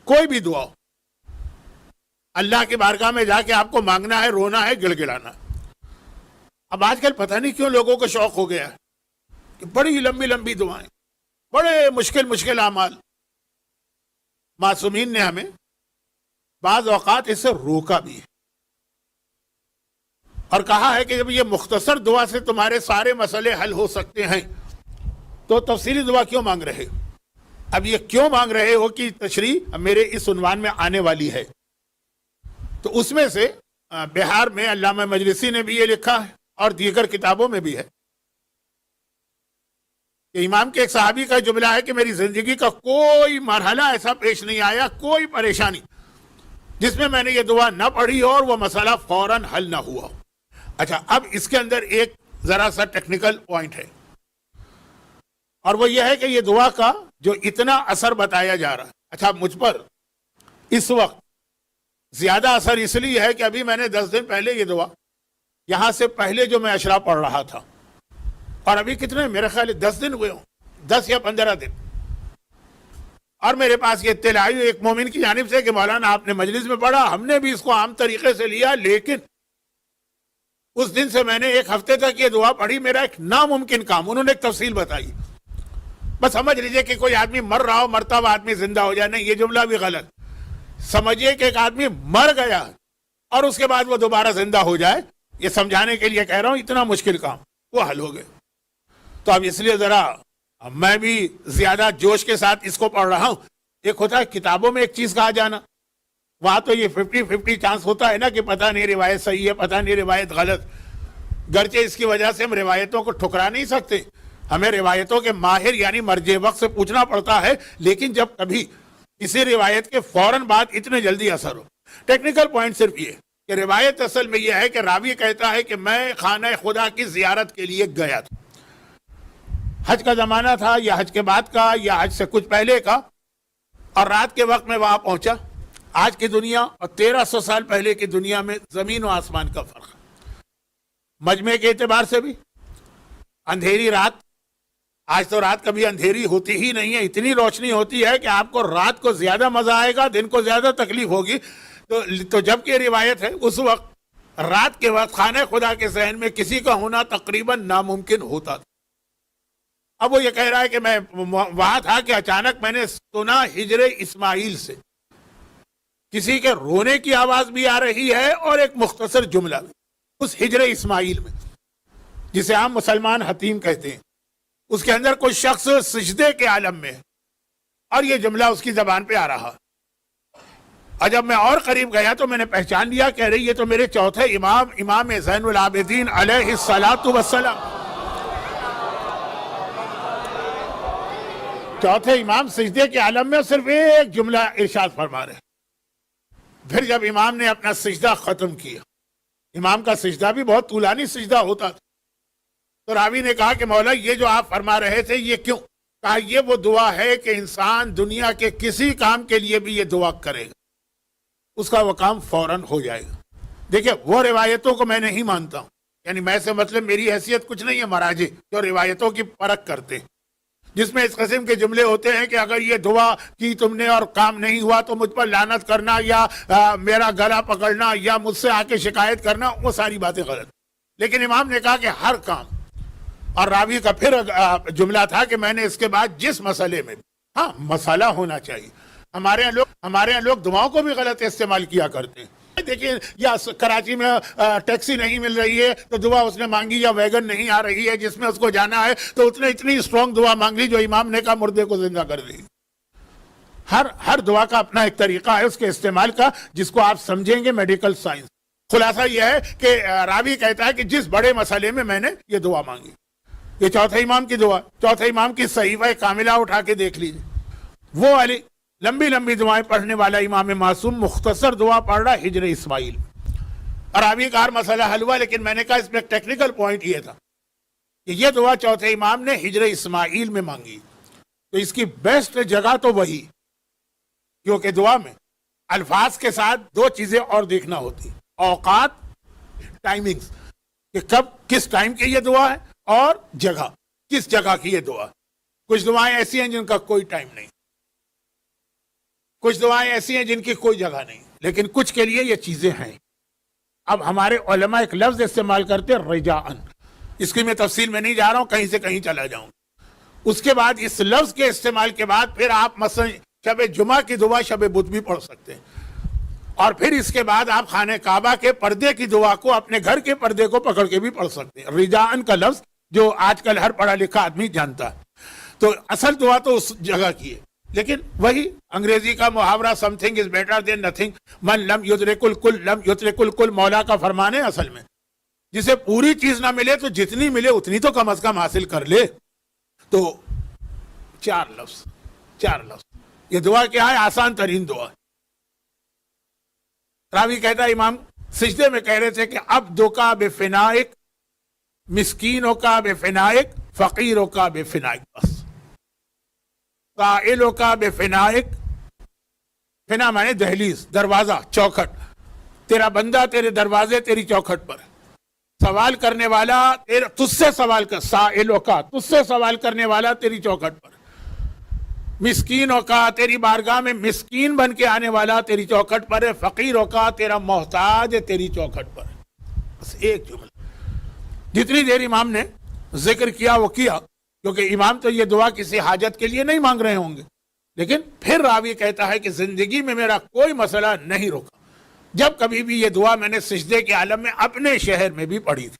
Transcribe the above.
کوئی بھی دعا ہو، اللہ کی بارگاہ میں جا کے آپ کو مانگنا ہے، رونا ہے، گڑ گڑانا۔ اب آج کل پتہ نہیں کیوں لوگوں کو شوق ہو گیا ہے کہ بڑی لمبی لمبی دعائیں، بڑے مشکل مشکل اعمال۔ معصومین نے ہمیں بعض اوقات اس سے روکا بھی ہے اور کہا ہے کہ جب یہ مختصر دعا سے تمہارے سارے مسئلے حل ہو سکتے ہیں تو تفصیلی دعا کیوں مانگ رہے؟ اب یہ کیوں مانگ رہے ہو کی تشریح میرے اس عنوان میں آنے والی ہے۔ تو اس میں سے بہار میں علامہ مجلسی نے بھی یہ لکھا ہے اور دیگر کتابوں میں بھی ہے کہ امام کے ایک صحابی کا جملہ ہے کہ میری زندگی کا کوئی مرحلہ ایسا پیش نہیں آیا، کوئی پریشانی جس میں نے یہ دعا نہ پڑھی اور وہ مسئلہ فوراً حل نہ ہوا۔ اچھا، اب اس کے اندر ایک ذرا سا ٹیکنیکل پوائنٹ ہے اور وہ یہ ہے کہ یہ دعا کا جو اتنا اثر بتایا جا رہا ہے، اچھا مجھ پر اس وقت زیادہ اثر اس لیے ہے کہ ابھی میں نے 10 دن پہلے یہ دعا یہاں سے پہلے جو میں اشرا پڑھ رہا تھا، اور ابھی کتنے میرے خیال 10 دن ہوئے ہوں، 10 یا 15 دن، اور میرے پاس یہ اطلاع آئی ایک مومن کی جانب سے کہ مولانا آپ نے مجلس میں پڑھا، ہم نے بھی اس کو عام طریقے سے لیا، لیکن اس دن سے میں نے ایک ہفتے تک یہ دعا پڑھی، میرا ایک ناممکن کام، انہوں نے ایک تفصیل بتائی، بس سمجھ لیجئے کہ کوئی آدمی مر رہا ہو، مرتا ہوا آدمی زندہ ہو جائے، نہیں یہ جملہ بھی غلط، سمجھیے کہ ایک آدمی مر گیا اور اس کے بعد وہ دوبارہ زندہ ہو جائے، یہ سمجھانے کے لیے کہہ رہا ہوں، اتنا مشکل کام وہ حل ہو گئے۔ تو اب اس لیے ذرا میں بھی زیادہ جوش کے ساتھ اس کو پڑھ رہا ہوں۔ ایک ہوتا ہے کتابوں میں ایک چیز کہا جانا، وہاں تو یہ 50-50 چانس ہوتا ہے نا کہ پتہ نہیں روایت صحیح ہے، پتہ نہیں روایت غلط، گرچہ اس کی وجہ سے ہم روایتوں کو ٹھکرا نہیں سکتے، ہمیں روایتوں کے ماہر یعنی مرجع وقت سے پوچھنا پڑتا ہے، لیکن جب کبھی کسی روایت کے فوراً بعد اتنے جلدی اثر ہو، ٹیکنیکل پوائنٹ صرف یہ کہ روایت اصل میں یہ ہے کہ راوی کہتا ہے کہ میں خانہ خدا کی زیارت کے لیے گیا تھا، حج کا زمانہ تھا یا حج کے بعد کا یا حج سے کچھ پہلے کا، اور رات کے وقت میں وہاں پہنچا۔ آج کی دنیا اور 1300 سال پہلے کی دنیا میں زمین و آسمان کا فرق ہے، مجمع کے اعتبار سے بھی، اندھیری رات، آج تو رات کبھی اندھیری ہوتی ہی نہیں ہے، اتنی روشنی ہوتی ہے کہ آپ کو رات کو زیادہ مزہ آئے گا، دن کو زیادہ تکلیف ہوگی۔ تو جب کہ روایت ہے اس وقت رات کے وقت خانہ خدا کے صحن میں کسی کا ہونا تقریباً ناممکن ہوتا تھا۔ اب وہ یہ کہہ رہا ہے کہ میں وہاں تھا کہ اچانک میں نے سنا ہجر اسماعیل سے کسی کے رونے کی آواز بھی آ رہی ہے اور ایک مختصر جملہ بھی اس ہجر اسماعیل میں، جسے عام مسلمان حتیم کہتے ہیں، اس کے اندر کوئی شخص سجدے کے عالم میں ہے اور یہ جملہ اس کی زبان پہ آ رہا۔ اور جب میں اور قریب گیا تو میں نے پہچان لیا، کہہ رہی یہ تو میرے چوتھے امام، امام زین العابدین علیہ الصلاۃ والسلام، چوتھے امام سجدے کے عالم میں صرف ایک جملہ ارشاد فرما رہے۔ پھر جب امام نے اپنا سجدہ ختم کیا، امام کا سجدہ بھی بہت طولانی سجدہ ہوتا تھا، تو راوی نے کہا کہ مولا یہ جو آپ فرما رہے تھے یہ کیوں؟ کہا یہ وہ دعا ہے کہ انسان دنیا کے کسی کام کے لیے بھی یہ دعا کرے گا، اس کا وہ کام فوراً ہو جائے گا۔ دیکھیں وہ روایتوں کو میں نہیں مانتا ہوں، یعنی میں سے مطلب میری حیثیت کچھ نہیں ہے، مراجع جو روایتوں کی پرکھ کرتے ہیں، جس میں اس قسم کے جملے ہوتے ہیں کہ اگر یہ دعا کی تم نے اور کام نہیں ہوا تو مجھ پر لعنت کرنا یا میرا گلا پکڑنا یا مجھ سے آ کے شکایت کرنا، وہ ساری باتیں غلط۔ لیکن امام نے کہا کہ ہر کام، اور راوی کا پھر جملہ تھا کہ میں نے اس کے بعد جس مسئلے میں، ہاں مسئلہ ہونا چاہیے، ہمارے یہاں لوگ دعاؤں کو بھی غلط استعمال کیا کرتے ہیں۔ دیکھیے یا کراچی میں ٹیکسی نہیں مل رہی ہے تو دعا اس نے مانگی، یا ویگن نہیں آ رہی ہے جس میں اس کو جانا ہے تو اس نے اتنی اسٹرانگ دعا مانگ لی جو امام نے کہا مردے کو زندہ کر دی۔ ہر دعا کا اپنا ایک طریقہ ہے اس کے استعمال کا، جس کو آپ سمجھیں گے میڈیکل سائنس۔ خلاصہ یہ ہے کہ راوی کہتا ہے کہ جس بڑے مسئلے میں نے یہ دعا مانگی، یہ چوتھے امام کی دعا، چوتھے امام کی صحیفہ کاملہ اٹھا کے دیکھ لیجیے، وہ والی لمبی لمبی دعائیں پڑھنے والا امام معصوم مختصر دعا پڑھ رہا ہجر اسماعیل، اور ابھی کا ہر مسئلہ حل ہوا۔ لیکن میں نے کہا اس میں ایک ٹیکنیکل پوائنٹ یہ تھا کہ یہ دعا چوتھے امام نے ہجر اسماعیل میں مانگی، تو اس کی بیسٹ جگہ تو وہی، کیونکہ دعا میں الفاظ کے ساتھ دو چیزیں اور دیکھنا ہوتی، اوقات، ٹائمنگز، کہ کب کس ٹائم کی یہ دعا ہے، اور جگہ کس جگہ کی یہ دعا۔ کچھ دعائیں ایسی ہیں جن کا کوئی ٹائم نہیں، کچھ دعائیں ایسی ہیں جن کی کوئی جگہ نہیں، لیکن کچھ کے لیے یہ چیزیں ہیں۔ اب ہمارے علماء ایک لفظ استعمال کرتے ہیں رجاءن، اس کی میں تفصیل میں نہیں جا رہا ہوں، کہیں سے کہیں چلا جاؤں۔ اس کے بعد اس لفظ کے استعمال کے بعد پھر آپ مثلا شب جمعہ کی دعا شب بدھ بھی پڑھ سکتے ہیں، اور پھر اس کے بعد آپ خانہ کعبہ کے پردے کی دعا کو اپنے گھر کے پردے کو پکڑ کے بھی پڑھ سکتے ہیں۔ رجاءن کا لفظ جو آج کل ہر پڑھا لکھا آدمی جانتا ہے، تو اصل دعا تو اس جگہ کی ہے، لیکن وہی انگریزی کا محاورہ some thing is better than nothing, من لم یدرک الکل لم یدرک الکل، مولا کا فرمان ہے اصل میں، جسے پوری چیز نہ ملے تو جتنی ملے اتنی تو کم از کم حاصل کر لے۔ تو چار لفظ یہ دعا کیا ہے؟ آسان ترین دعا۔ راوی کہتا ہے امام سجدے میں کہہ رہے تھے کہ عبدو کا بے فنائک، مسکینوں کا بے فنائک، فقیروں کا بے فنائک، بس قائلوں کا بے فنائک، فنا مانے دہلیز، دروازہ، چوکھٹ، تیرا بندہ تیرے دروازے تیری چوکھٹ پر، سوال کرنے والا تجھ سے سوال کر، سائلوں کا تجھ سے سوال کرنے والا تیری چوکھٹ پر، مسکینوں کا تیری بارگاہ میں مسکین بن کے آنے والا تیری چوکھٹ پر ہے، فقیروں کا تیرا محتاج ہے تیری چوکھٹ پر۔ بس ایک جملہ، جتنی دیر امام نے ذکر کیا وہ کیا، کیونکہ امام تو یہ دعا کسی حاجت کے لیے نہیں مانگ رہے ہوں گے، لیکن پھر راوی کہتا ہے کہ زندگی میں میرا کوئی مسئلہ نہیں رکا جب کبھی بھی یہ دعا میں نے سجدے کے عالم میں اپنے شہر میں بھی پڑھی تھی۔